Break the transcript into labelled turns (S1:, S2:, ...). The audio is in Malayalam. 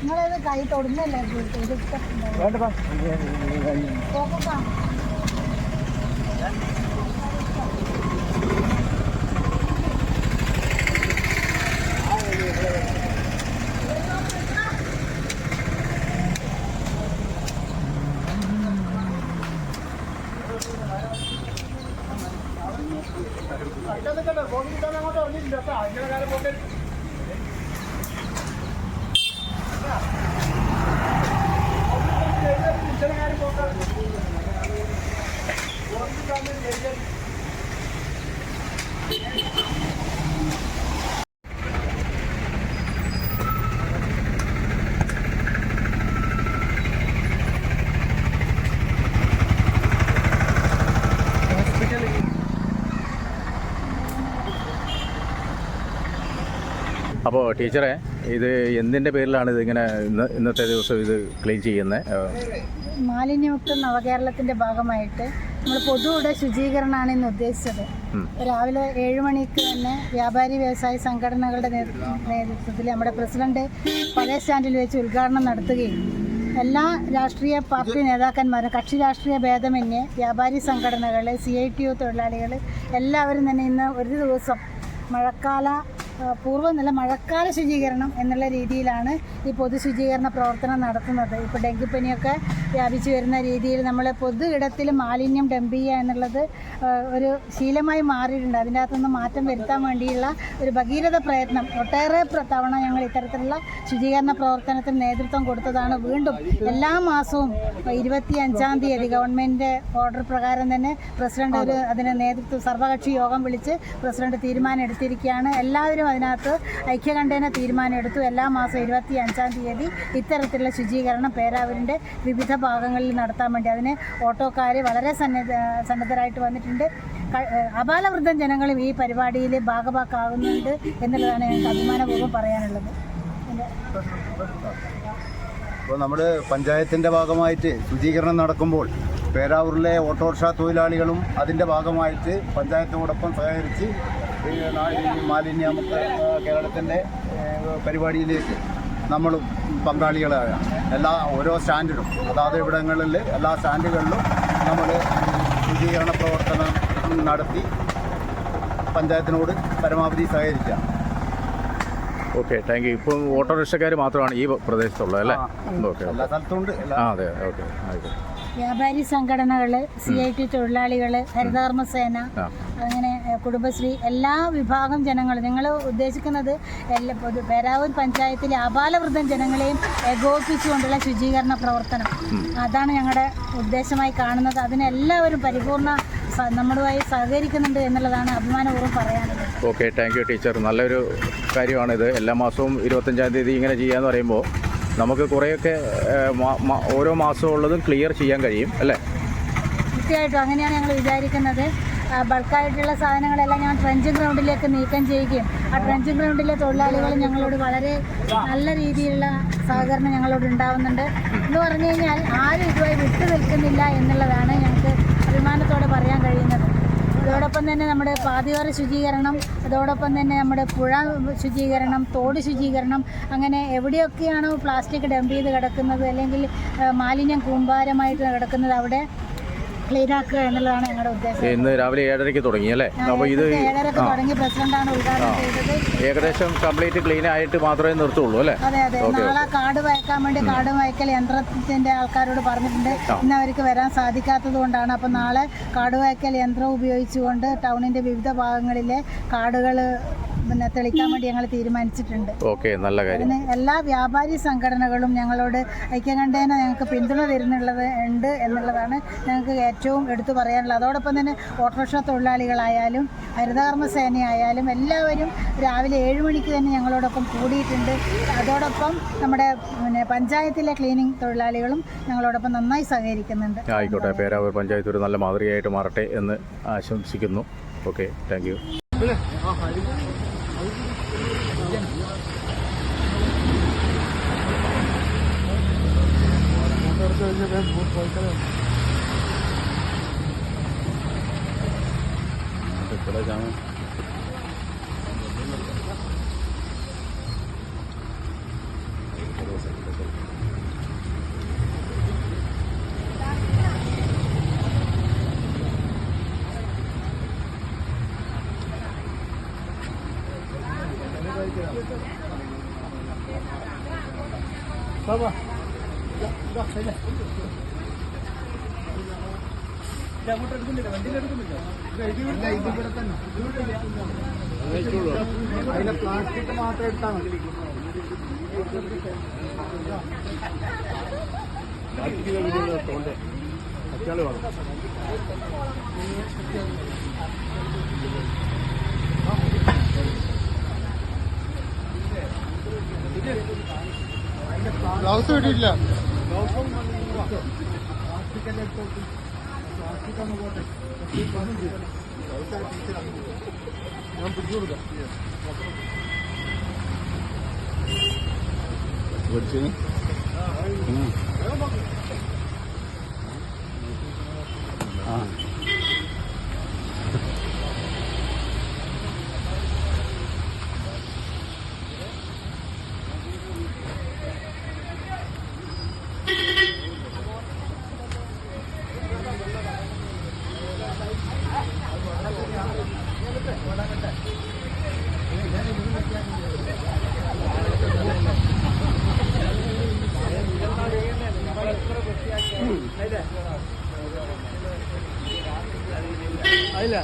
S1: നിങ്ങളത് കൈ തൊടുന്നല്ലേ
S2: അപ്പോൾ ടീച്ചറെ, ഇത് എന്തിൻ്റെ പേരിലാണ് ഇതിങ്ങനെ ഇന്നത്തെ ദിവസം ഇത് ക്ലീൻ ചെയ്യുന്നത്?
S1: മാലിന്യമുക്ത നവകേരളത്തിൻ്റെ ഭാഗമായിട്ട് നമ്മൾ പൊതുവിടെ ശുചീകരണമാണ് ഇന്ന് ഉദ്ദേശിച്ചത്. രാവിലെ 7 മണിക്ക് തന്നെ വ്യാപാരി വ്യവസായ സംഘടനകളുടെ നേതൃത്വത്തിൽ നമ്മുടെ പ്രസിഡന്റ് പഴയ സ്റ്റാൻഡിൽ വെച്ച് ഉദ്ഘാടനം നടത്തുകയും എല്ലാ രാഷ്ട്രീയ പാർട്ടി നേതാക്കന്മാരും കക്ഷി രാഷ്ട്രീയ ഭേദമന്യേ വ്യാപാരി സംഘടനകൾ, CITU തൊഴിലാളികൾ എല്ലാവരും തന്നെ ഇന്ന് ഒരു ദിവസം മഴക്കാല ശുചീകരണം എന്നുള്ള രീതിയിലാണ് ഈ പൊതു ശുചീകരണ പ്രവർത്തനം നടത്തുന്നത്. ഇപ്പോൾ ഡെങ്കിപ്പനിയൊക്കെ വ്യാപിച്ചു വരുന്ന രീതിയിൽ നമ്മൾ പൊതു ഇടത്തിൽ മാലിന്യം ഡംപ് ചെയ്യുക എന്നുള്ളത് ഒരു ശീലമായി മാറിയിട്ടുണ്ട്. അതിൻ്റെ അകത്തുനിന്ന് മാറ്റം വരുത്താൻ വേണ്ടിയുള്ള ഒരു ഭഗീരഥ പ്രയത്നം ഒട്ടേറെ തവണ ഞങ്ങൾ ഇത്തരത്തിലുള്ള ശുചീകരണ പ്രവർത്തനത്തിന് നേതൃത്വം കൊടുത്തതാണ്. വീണ്ടും എല്ലാ മാസവും 25-ാം തീയതി ഗവൺമെൻറ് ഓർഡർ പ്രകാരം തന്നെ പ്രസിഡന്റ് അതിന് നേതൃത്വം സർവകക്ഷി യോഗം വിളിച്ച് പ്രസിഡന്റ് തീരുമാനം എടുത്തിരിക്കുകയാണ്. എല്ലാവരും അതിനകത്ത് ഐക്യകണ്ഠേന തീരുമാനം എടുത്തു. എല്ലാ മാസം 25-ാം തീയതി ഇത്തരത്തിലുള്ള ശുചീകരണം പേരാവൂരിൻ്റെ വിവിധ ഭാഗങ്ങളിൽ നടത്താൻ വേണ്ടി അതിന് ഓട്ടോക്കാർ വളരെ സന്നദ്ധരായിട്ട് വന്നിട്ടുണ്ട്. അപാലവൃദ്ധം ജനങ്ങളും ഈ പരിപാടിയിൽ ഭാഗഭാക്കാകുന്നുണ്ട് എന്നുള്ളതാണ് ഞങ്ങൾക്ക് അഭിമാനപൂർവ്വം പറയാനുള്ളത്.
S3: ഇപ്പോൾ നമ്മുടെ പഞ്ചായത്തിൻ്റെ ഭാഗമായിട്ട് ശുചീകരണം നടക്കുമ്പോൾ പേരാവൂരിലെ ഓട്ടോറിക്ഷ തൊഴിലാളികളും അതിൻ്റെ ഭാഗമായിട്ട് പഞ്ചായത്തോടൊപ്പം സഹകരിച്ച് മാലിന്യമുക്ത കേരളത്തിൻ്റെ പരിപാടിയിലേക്ക് നമ്മളും പങ്കാളികളായ ഓരോ സ്റ്റാൻഡിലും അതാത് ഇവിടങ്ങളിൽ എല്ലാ സ്റ്റാൻഡുകളിലും നമ്മൾ ശുചീകരണ പ്രവർത്തനം നടത്തി പഞ്ചായത്തിനോട് പരമാവധി സഹകരിക്കുക.
S2: Okay, thank you. ഇപ്പോൾ ഓട്ടോറിക്ഷക്കാർ മാത്രമാണ് ഈ പ്രദേശത്തുള്ളത് അല്ലേ? ഓക്കെ,
S3: എല്ലാ സ്ഥലത്തുണ്ട്.
S2: അതെ, ഓക്കെ, ആയിക്കോട്ടെ.
S1: വ്യാപാരി സംഘടനകൾ, CITU തൊഴിലാളികൾ, ഹരിതകർമ്മസേന, അങ്ങനെ കുടുംബശ്രീ, എല്ലാ വിഭാഗം ജനങ്ങളും ഞങ്ങൾ ഉദ്ദേശിക്കുന്നത് പേരാവൂർ പഞ്ചായത്തിലെ അപാലവൃദ്ധം ജനങ്ങളെയും ഏകോപിപ്പിച്ചുകൊണ്ടുള്ള ശുചീകരണ പ്രവർത്തനം അതാണ് ഞങ്ങളുടെ ഉദ്ദേശമായി കാണുന്നത്. അതിനെല്ലാവരും പരിപൂർണ നമ്മുമായി സഹകരിക്കുന്നുണ്ട് എന്നുള്ളതാണ് അഭിമാനപൂർവ്വം പറയാനുള്ളത്.
S2: Okay, thank you teacher. നല്ലൊരു കാര്യമാണിത്. എല്ലാ മാസവും 25-ാം തീയതി ഇങ്ങനെ ചെയ്യാന്ന് പറയുമ്പോൾ നമുക്ക് കുറേയൊക്കെ ഓരോ മാസവും ഉള്ളതും ക്ലിയർ ചെയ്യാൻ കഴിയും അല്ലേ?
S1: തീർച്ചയായിട്ടും അങ്ങനെയാണ് ഞങ്ങൾ വിചാരിക്കുന്നത്. ബൾക്കായിട്ടുള്ള സാധനങ്ങളെല്ലാം ഞാൻ ട്രെഞ്ചിങ് ഗ്രൗണ്ടിലേക്ക് നീക്കം ചെയ്യുകയും ആ ട്രെഞ്ചിങ് ഗ്രൗണ്ടിലെ തൊഴിലാളികൾ ഞങ്ങളോട് വളരെ നല്ല രീതിയിലുള്ള സഹകരണം ഞങ്ങളോട് ഉണ്ടാവുന്നുണ്ട്. എന്ന് പറഞ്ഞു കഴിഞ്ഞാൽ ആരും ഇതുമായി വിട്ടു നിൽക്കുന്നില്ല എന്നുള്ളതാണ് ഞങ്ങൾക്ക് അഭിമാനത്തോടെ പറയാൻ കഴിയുന്നത്. അതോടൊപ്പം തന്നെ നമ്മുടെ പാതിയോര ശുചീകരണം, അതോടൊപ്പം തന്നെ നമ്മുടെ പുഴ ശുചീകരണം, തോട് ശുചീകരണം, അങ്ങനെ എവിടെയൊക്കെയാണോ പ്ലാസ്റ്റിക് ഡംപ് ചെയ്ത് കിടക്കുന്നത് അല്ലെങ്കിൽ മാലിന്യം കൂമ്പാരമായിട്ട് കിടക്കുന്നത് അവിടെ ക്ലീനാക്കുക എന്നുള്ളതാണ് ഞങ്ങളുടെ ഉദ്ദേശം.
S2: ഇന്ന് രാവിലെ 7:30 തുടങ്ങി അല്ലേ? അപ്പോൾ ഇത്
S1: 7:30 തുടങ്ങി പ്രസിഡന്റാണ് ഉദ്ഘാടനം ചെയ്തത്.
S2: ഏകദേശം കംപ്ലീറ്റ് ക്ലീൻ ആയിട്ട് മാത്രമേ നിർത്തുള്ളൂ അല്ലേ?
S1: അതെ. നാളെ കാർഡ് വയ്ക്കാൻ വേണ്ടി കാർഡ് വയ്ക്കൽ യന്ത്രത്തിൻ്റെ ആൾക്കാരോട് പറഞ്ഞിട്ടുണ്ട്. ഇന്ന് അവർക്ക് വരാൻ സാധിക്കാത്തത് കൊണ്ടാണ്. അപ്പോൾ നാളെ കാർഡ് വയ്ക്കൽ യന്ത്രം ഉപയോഗിച്ചുകൊണ്ട് ടൗണിൻ്റെ വിവിധ ഭാഗങ്ങളിലെ കാർഡുകൾ തെളിക്കാൻ വേണ്ടി ഞങ്ങൾ തീരുമാനിച്ചിട്ടുണ്ട്.
S2: ഓക്കെ, നല്ല കാര്യം.
S1: അതിന് എല്ലാ വ്യാപാരി സംഘടനകളും ഞങ്ങളോട് ഐക്യകണ്ഠേന ഞങ്ങൾക്ക് പിന്തുണ തരുന്നുള്ളത് ഉണ്ട് എന്നുള്ളതാണ് ഞങ്ങൾക്ക് ഏറ്റവും എടുത്തു പറയാനുള്ളത്. അതോടൊപ്പം തന്നെ ഓട്ടോറിക്ഷ തൊഴിലാളികളായാലും ഹരിതകർമ്മസേനയായാലും എല്ലാവരും രാവിലെ 7 മണിക്ക് തന്നെ ഞങ്ങളോടൊപ്പം കൂടിയിട്ടുണ്ട്. അതോടൊപ്പം നമ്മുടെ പഞ്ചായത്തിലെ ക്ലീനിങ് തൊഴിലാളികളും ഞങ്ങളോടൊപ്പം നന്നായി സഹകരിക്കുന്നുണ്ട്.
S2: ആയിക്കോട്ടെ, പേരാവൂർ പഞ്ചായത്ത് ഒരു നല്ല മാതൃകയായിട്ട് മാറട്ടെ എന്ന് ആശംസിക്കുന്നു. Okay, thank you. चला जाऊँ
S3: അതിന്റെ പ്ലാസ്റ്റിക് മാത്രം എടുത്താൽ മതി. ഗ്ലൗസ് കിട്ടിയിട്ടില്ല. പ്ലാസ്റ്റിക്കല്ലേ എടുത്തോട്ട് പ്ലാസ്റ്റിക് ഒന്ന് പോട്ടെ. ഞാൻ പിടിച്ചു കൊടുക്കാം. അതില്ല